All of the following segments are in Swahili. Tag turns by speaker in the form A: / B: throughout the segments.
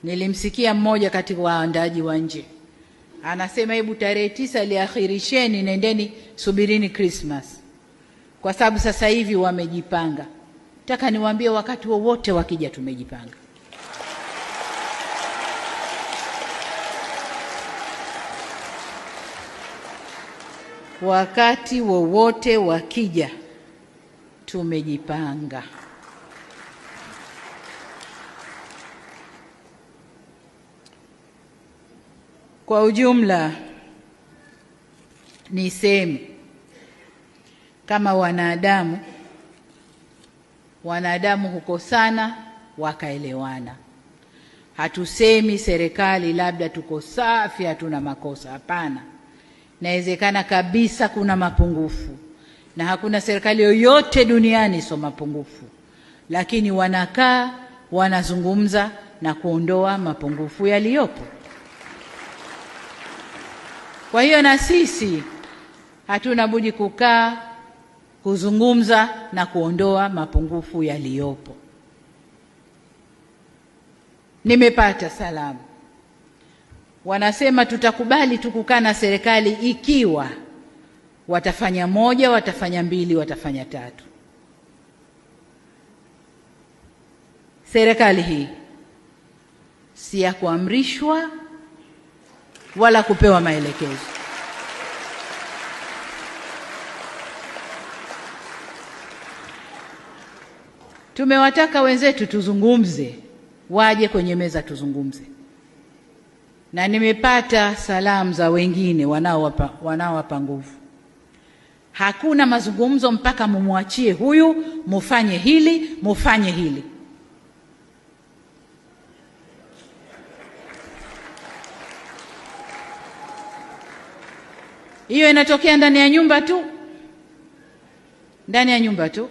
A: Nilimsikia mmoja katika waandaaji wa nje anasema, hebu tarehe 9 liakhirisheni, nendeni subirini Christmas, kwa sababu sasa hivi wamejipanga. Nataka niwaambie, wakati wowote wakija tumejipanga. Wakati wowote wakija tumejipanga. Kwa ujumla niseme kama wanadamu hukosana wakaelewana. Hatusemi serikali labda tuko safi hatuna makosa, hapana. Inawezekana kabisa kuna mapungufu, na hakuna serikali yoyote duniani sio mapungufu, lakini wanakaa wanazungumza na kuondoa mapungufu yaliyopo. Kwa hiyo na sisi hatuna budi kukaa kuzungumza na kuondoa mapungufu yaliyopo. Nimepata salamu wanasema tutakubali tukukaa na serikali ikiwa watafanya 1, watafanya 2, watafanya 3. Serikali hii si ya kuamrishwa wala kupewa maelekezo. Tumewataka wenzetu tuzungumze, waje kwenye meza tuzungumze, na nimepata salamu za wengine wanaowapa nguvu. Hakuna mazungumzo mpaka mumwachie huyu, mufanye hili, mufanye hili. Hiyo inatokea ndani ya nyumba tu, ndani ya nyumba tu.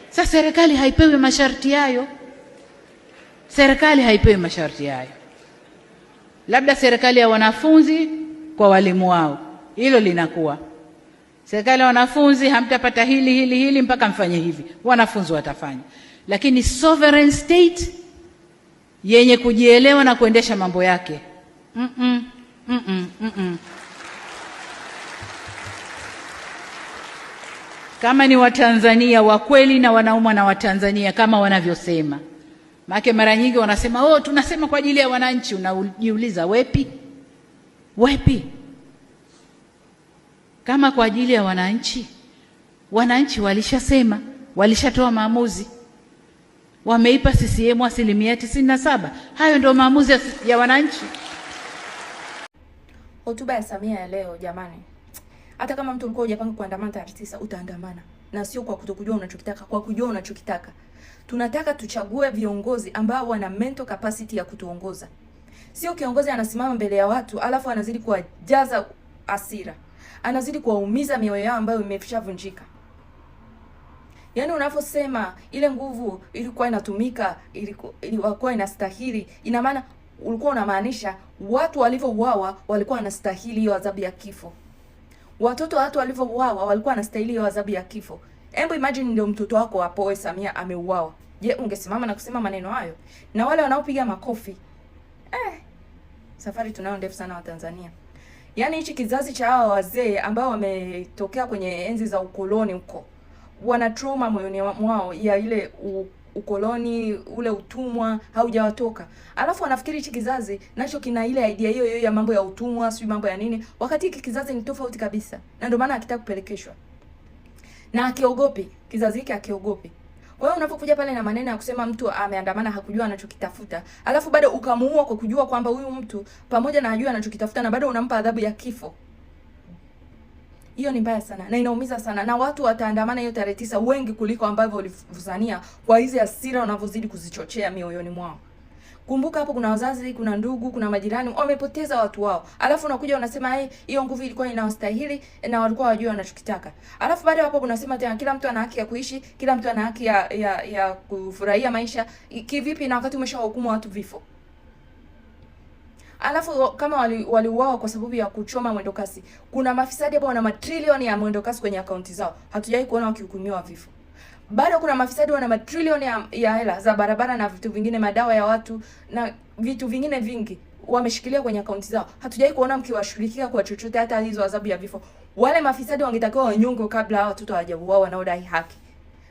A: Sasa serikali haipewi masharti hayo, serikali haipewi masharti hayo. Labda serikali ya wanafunzi kwa walimu wao, hilo linakuwa serikali ya wanafunzi, hamtapata hili mpaka mfanye hivi, wanafunzi watafanya. Lakini sovereign state yenye kujielewa na kuendesha mambo yake, Kama ni Watanzania wa kweli na wanaumwa na Watanzania kama wanavyosema. Maana mara nyingi wanasema tunasema kwa ajili ya wananchi. Unajiuliza wepi? Wepi? Kama kwa ajili ya wananchi, wananchi walishasema, walishatoa maamuzi. Wameipa CCM 97%. Hayo ndio maamuzi ya wananchi.
B: Hotuba ya Samia ya leo jamani. Hata kama mtu ulikuwa hujapanga kuandamana tarehe 9, utaandamana. Na sio kwa kutokujua unachokitaka, kwa kujua unachokitaka. Tunataka tuchague viongozi ambao wana mental capacity ya kutuongoza. Sio kiongozi anasimama mbele ya watu alafu anazidi kuwajaza hasira. Anazidi kuwaumiza mioyo yao ambayo imeshavunjika. Yaani unaposema ile nguvu ilikuwa inatumika, ilikuwa inastahili, ina maana ulikuwa unamaanisha watu walivyouawa walikuwa wanastahili hiyo adhabu ya kifo. Watoto watu walivyouawa walikuwa wanastahili hiyo adhabu ya kifo. Hebu imagine ndio mtoto wako hapo Samia ameuawa. Je, ungesimama na kusema maneno hayo? Na wale wanaopiga makofi. Safari tunayo ndefu sana wa Tanzania. Yaani hichi kizazi cha hawa wazee ambao wametokea kwenye enzi za ukoloni huko, wana trauma moyoni mwao ya ile ukoloni, ule utumwa haujawatoka. Alafu wanafikiri hichi kizazi nacho kina ile idea hiyo ya mambo ya utumwa, sio mambo ya nini, wakati hiki kizazi ni tofauti kabisa. Na ndio maana hakitaka kupelekeshwa. Na akiogopi, kizazi hiki akiogopi. Kwa hiyo unapokuja pale na maneno ya kusema mtu ameandamana hakujua anachokitafuta, alafu bado ukamuua kwa kujua kwamba huyu mtu pamoja na ajua anachokitafuta na bado unampa adhabu ya kifo. Hiyo ni mbaya sana na inaumiza sana, na watu wataandamana hiyo tarehe 9 wengi kuliko ambavyo walivuzania kwa hizi hasira wanavyozidi kuzichochea mioyoni mwao. Kumbuka hapo kuna wazazi, kuna ndugu, kuna majirani wamepoteza watu wao. Alafu unakuja unasema hiyo nguvu ilikuwa inawastahili na walikuwa wajua wanachokitaka. Alafu baada hapo unasema tena kila mtu ana haki ya kuishi, kila mtu ana haki ya kufurahia maisha. Kivipi na wakati umeshahukumu watu vifo? Alafu kama waliuawa kwa sababu ya kuchoma mwendokasi, kuna mafisadi ambao wana matrilioni ya mwendokasi kwenye akaunti zao. Hatujai kuona wakihukumiwa vifo. Bado kuna mafisadi wana matrilioni ya hela za barabara na vitu vingine, madawa ya watu na vitu vingine vingi wameshikilia kwenye akaunti zao. Hatujai kuona mkiwashughulikia kwa chochote, hata hizo adhabu ya vifo. Wale mafisadi wangetakiwa wanyongwe kabla hao watoto hawajauawa wanaodai haki.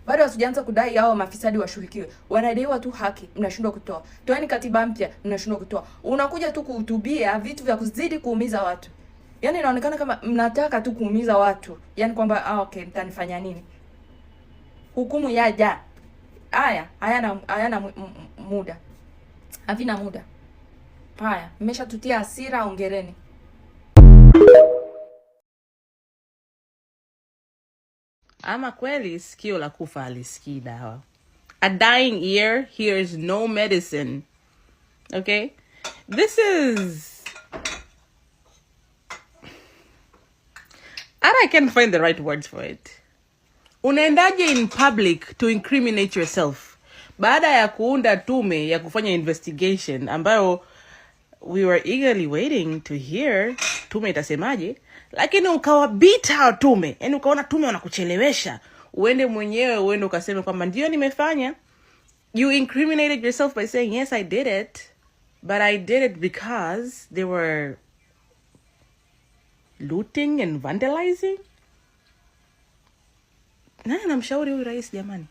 B: Bado hatujaanza kudai hao mafisadi washughulikiwe. Wanadaiwa tu haki, mnashindwa kutoa. Toeni katiba mpya, mnashindwa kutoa. Unakuja tu kuhutubia vitu vya kuzidi kuumiza watu. Yaani inaonekana kama mnataka tu kuumiza watu. Yaani kwamba okay, mtanifanya nini? Hukumu yaja. Haya, hayana muda. Havina muda. Haya, mmeshatutia hasira, ongereni.
C: Ama kweli sikio la kufa halisikii dawa. A dying ear hears no medicine. Okay? This is... I can't find the right words for it. Unaendaje in public to incriminate yourself? Baada ya kuunda tume ya kufanya investigation ambayo we were eagerly waiting to hear tume itasemaje, lakini ukawabita tume. Yaani ukaona tume wanakuchelewesha. Uende ukaseme kwamba ndio nimefanya. You incriminated yourself by saying, yes, I did it. But I did it because they were looting and vandalizing. Nani anamshauri huyu rais jamani?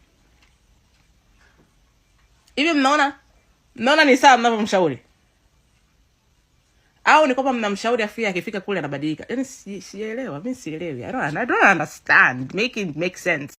C: Hivi mnaona ni sawa mnavyomshauri? Au ni kwamba mnamshauri afia akifika kule anabadilika? Yaani sielewa, mimi sielewi. I don't understand. Make it make sense.